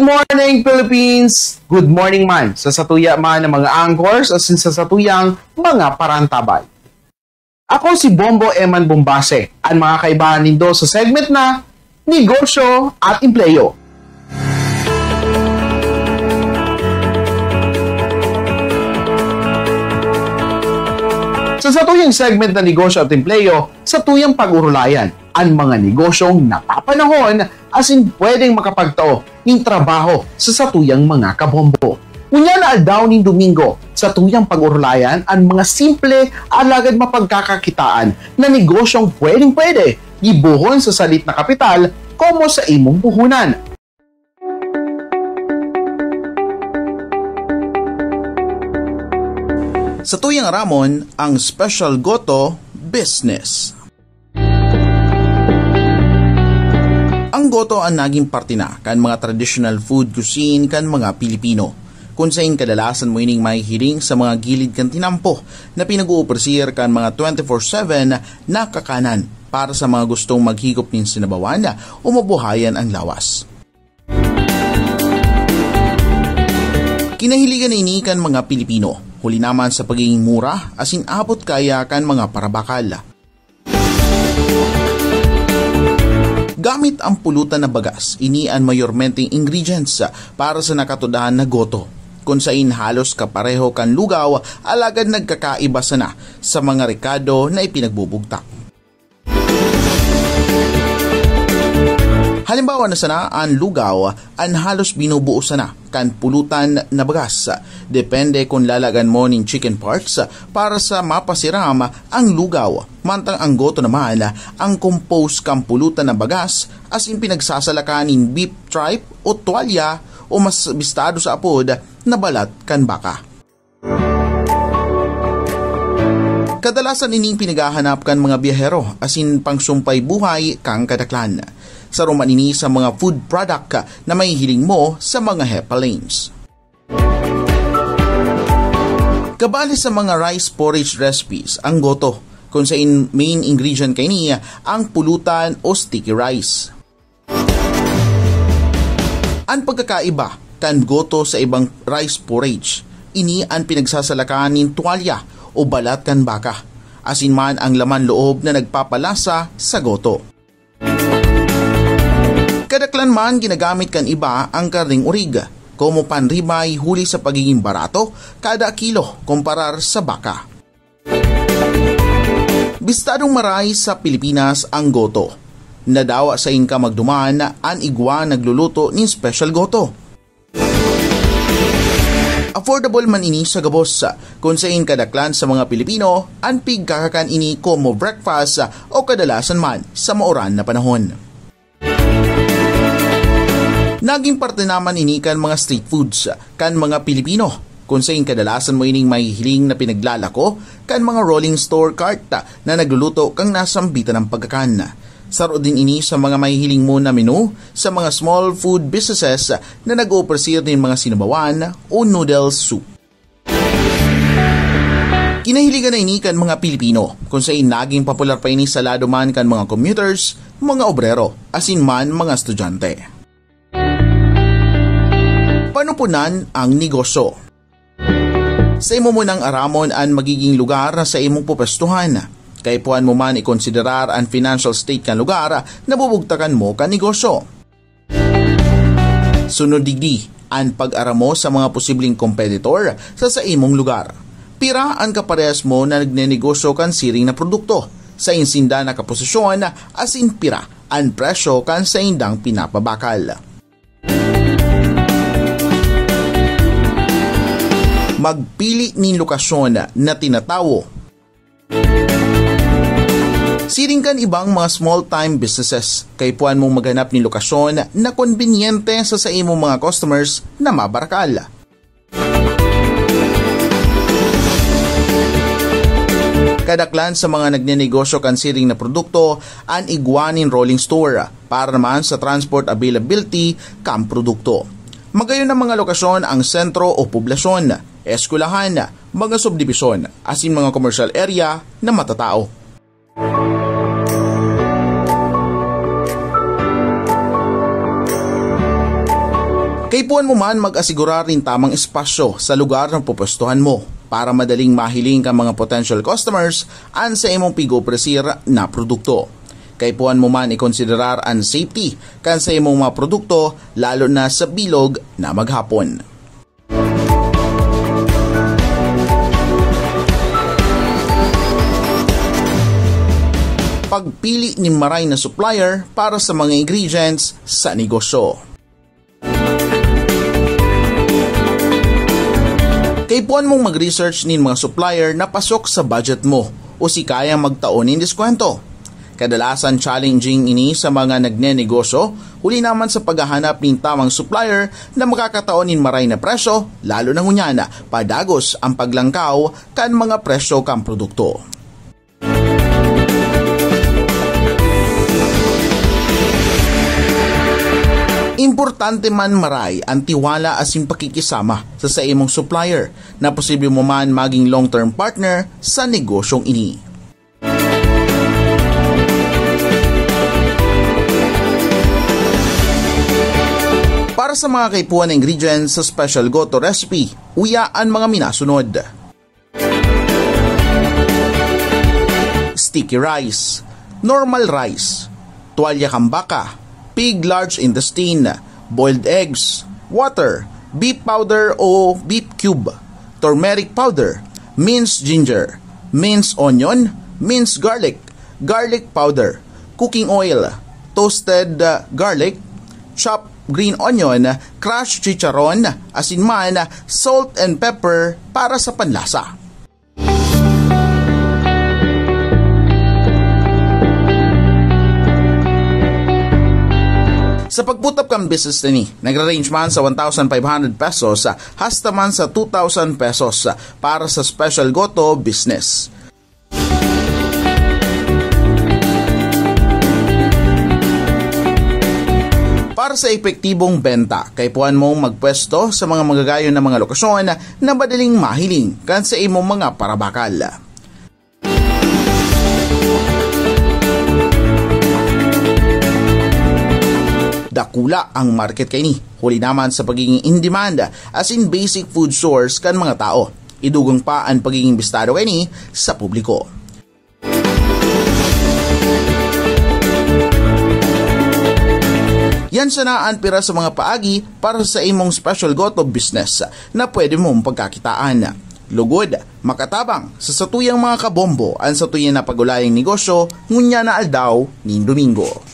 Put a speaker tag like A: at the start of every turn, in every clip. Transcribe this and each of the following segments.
A: Good morning, Philippines! Good morning man sa satuya man ng mga anchors o sa satuyang mga parantabay. Ako si Bombo Eman Bombase, ang mga kaibahan nindo sa segment na Negosyo at Empleyo. Sa satuyang segment na Negosyo at Empleyo, satuyang pag-urulayan ang mga negosyong napapanahon as in pwedeng makapagtao ng trabaho sa satuyang mga kabombo. Kunya na aldaw ning Domingo, satuyang pag-urulayan ang mga simple alagad mapagkakakitaan na negosyong pwedeng-pwede gibuhon sa salit na kapital komo sa imong puhunan. Sa tuyang ramon, ang Special Goto Business. Ang goto ang naging parte na kan mga traditional food cuisine kan mga Pilipino. Kung saan kadalasan mo ining may hiling sa mga gilid kan tinampo na pinag-uupersir kan mga 24/7 na kakanan para sa mga gustong maghigop ng sinabawan o mabuhayan ang lawas. Kinahiligan ini kan mga Pilipino, huli naman sa pagiging mura asin abot kaya kan mga parabakal. Gamit ang pulutan na bagas, ini ang mayormenteng ingredients para sa nakatudahan na goto. Kung saan halos kapareho kan lugaw, alagad nagkakaiba sana sa mga rekado na ipinagbubugtak. Halimbawa na sana ang lugaw, ang halos binubuo sana kan pulutan na bagas. Depende kung lalagan mo ng chicken parts para sa mapasiram ang lugaw. Mantang ang goto naman ang composed kan pulutan na bagas as in pinagsasalakan ng beef tripe o tuwalya o mas bistado sa apod na balat kan baka. Kadalasan ining pinagahanap kan mga biyahero as in pangsumpay buhay kang kadaklan. Sa roman ini sa mga food product na may hiling mo sa mga HEPA lanes. Kabali sa mga rice porridge recipes ang goto, kung sa main ingredient kay niya ang pulutan o sticky rice. Ang pagkakaiba kan goto sa ibang rice porridge, ini ang pinagsasalakan ng tuwalya o balat kan baka, asin man ang laman loob na nagpapalasa sa goto. Kadaklan man ginagamit kan iba ang karning urig, como panribay huli sa pagiging barato kada kilo kumparar sa baka. Bistadong maray sa Pilipinas ang goto. Nadawa sa inka magduman ang igwa nagluluto ng special goto. Affordable man ini sa gabos, kung sa kadaklan sa mga Pilipino, ang pigkakakan ini como breakfast o kadalasan man sa mauran na panahon. Naging parte naman ini kan mga street foods kan mga Pilipino, kung saan kadalasan mo ining may hiling na pinaglalako kan mga rolling store cart na nagluluto kang nasambitan ng pagkakan. Saro din ini sa mga may hiling mo na menu sa mga small food businesses na nag-oopersir din mga sinabawan o noodles soup. Kinahiligan na ini kan mga Pilipino, kung saan naging popular pa ini sa lado man kan mga commuters, mga obrero, asin man mga estudyante. Panupunan ang negosyo. Sa imo mo ng aramon ang magiging lugar sa imong pupestuhan. Kay puan mo man ikonsiderar ang financial state kan lugar na bubugtakan mo kan negosyo. Sunod digdi ang pag-aramo sa mga posibleng competitor sa imong lugar. Pira ang kaparehas mo na nagnenegosyo kan siring na produkto. Sa insinda na kaposisyon asin pira ang presyo kan sa indang pinapabakal. Magpili ng lokasyon na tinatawo. Siring kan ibang mga small-time businesses, kay puan mong maghanap ng lokasyon na konbinyente sa imong mga customers na mabarakal. Kadaklan sa mga nagnenegosyo kan siring na produkto, ang igwanin rolling store para naman sa transport availability kan produkto. Magayon ng mga lokasyon ang sentro o poblasyon, eskwelahan, mga subdibisyon, asin mga commercial area na matatao.
B: Kaipuan mo man mag-asigura rin tamang espasyo sa lugar ng pupwestuhan mo para madaling mahiling ka mga potential customers an sa imong pigo-presir na produkto. Kaipuan mo man ikonsiderar ang safety kan sa imong mga produkto lalo na sa bilog na maghapon. Pagpili ni maray na supplier para sa mga ingredients sa negosyo. Kaipuan mong mag-research nin mga supplier na pasok sa budget mo o si kayang magtaon ng diskwento. Kadalasan challenging ini sa mga nagne-negosyo, huli naman sa paghahanap ng tamang supplier na makakataon nin maray na presyo, lalo na ngunyana, padagos ang paglangkaw kan mga presyo kang produkto. Importante man maray ang tiwala asin pakikisama sa imong supplier na posible mo man maging long-term partner sa negosyong ini. Para sa mga kaipuan na ingredients sa Special Goto recipe, uyaan mga minasunod. Sticky rice, normal rice, tuwalya kambaka, pig large intestine, boiled eggs, water, beef powder o beef cube, turmeric powder, minced ginger, minced onion, minced garlic, garlic powder, cooking oil, toasted garlic, chopped green onion, crushed chicharon, asin man, salt and pepper para sa panlasa. Sa pagputap kang business ni, nagra-range man sa 1,500 pesos hasta man sa 2,000 pesos para sa Special Goto business. Para sa epektibong benta, kaipuan mong magpwesto sa mga magagayon na mga lokasyon na madaling mahiling kan sa imong mga parabakal. Dakula ang market kay ni, huli naman sa pagiging in demand as in basic food source kan mga tao. Idugang pa ang pagiging bistado kay ni sa publiko. Yan siya na ang pira sa mga paagi para sa imong Special Goto business na pwede mong pagkakitaan. Lugod, makatabang sa satuyang mga kabombo ang satuyang na pagulayang negosyo ngunya na aldaw ni Domingo.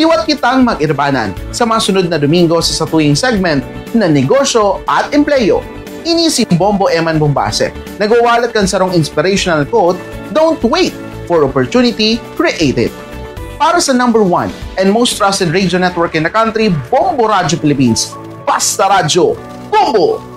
A: Liwat kitang mag-irbanan sa mga sunod na Domingo sa satuyang segment na Negosyo at Empleyo. Ini si Bombo Eman Bombase. Nagwawalat kan sarong inspirational quote, "Don't wait for opportunity, create it." Para sa number 1 and most trusted radio network in the country, Bombo Radio Philippines. Basta Radio, Bombo!